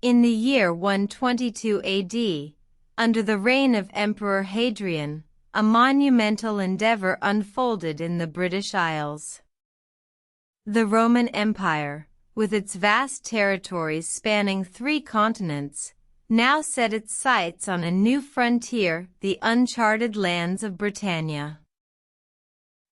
In the year 122 AD, under the reign of Emperor Hadrian, a monumental endeavor unfolded in the British Isles. The Roman Empire, with its vast territories spanning 3 continents, now set its sights on a new frontier, the uncharted lands of Britannia.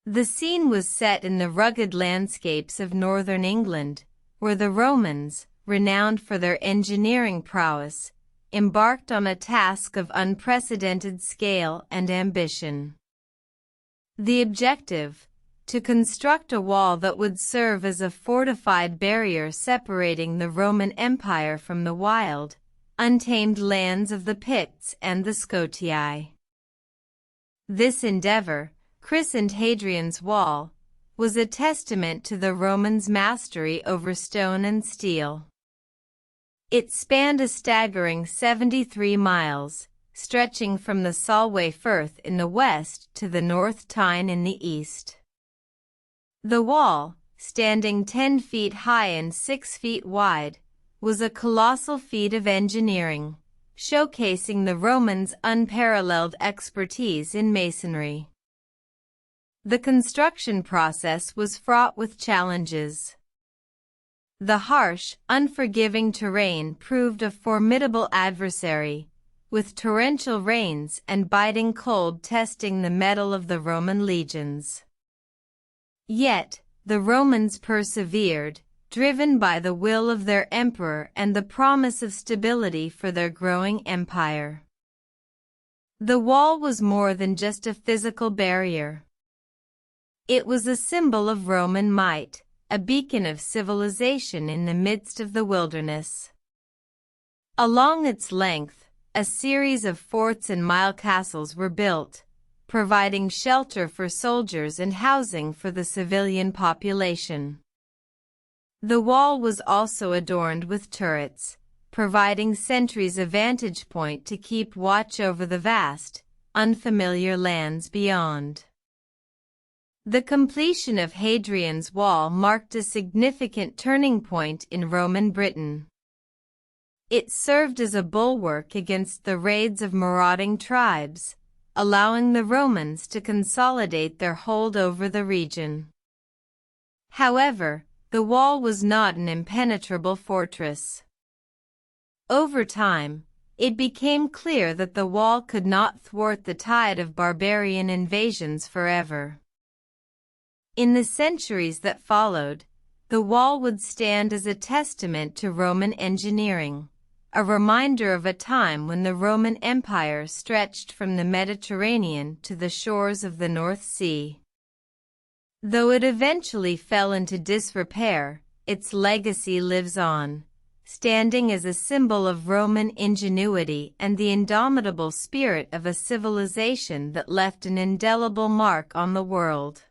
The scene was set in the rugged landscapes of northern England, where the Romans, renowned for their engineering prowess, embarked on a task of unprecedented scale and ambition. The objective: to construct a wall that would serve as a fortified barrier separating the Roman Empire from the wild, untamed lands of the Picts and the Scotii. This endeavor, christened Hadrian's Wall, was a testament to the Romans' mastery over stone and steel. It spanned a staggering 73 miles, stretching from the Solway Firth in the west to the North Tyne in the east. The wall, standing 10 feet high and 6 feet wide, was a colossal feat of engineering, showcasing the Romans' unparalleled expertise in masonry. The construction process was fraught with challenges. The harsh, unforgiving terrain proved a formidable adversary, with torrential rains and biting cold testing the mettle of the Roman legions. Yet, the Romans persevered, driven by the will of their emperor and the promise of stability for their growing empire. The wall was more than just a physical barrier. It was a symbol of Roman might, a beacon of civilization in the midst of the wilderness. Along its length, a series of forts and mile castles were built, providing shelter for soldiers and housing for the civilian population. The wall was also adorned with turrets, providing sentries a vantage point to keep watch over the vast, unfamiliar lands beyond. The completion of Hadrian's Wall marked a significant turning point in Roman Britain. It served as a bulwark against the raids of marauding tribes, allowing the Romans to consolidate their hold over the region. However, the wall was not an impenetrable fortress. Over time, it became clear that the wall could not thwart the tide of barbarian invasions forever. In the centuries that followed, the wall would stand as a testament to Roman engineering, a reminder of a time when the Roman Empire stretched from the Mediterranean to the shores of the North Sea. Though it eventually fell into disrepair, its legacy lives on, standing as a symbol of Roman ingenuity and the indomitable spirit of a civilization that left an indelible mark on the world.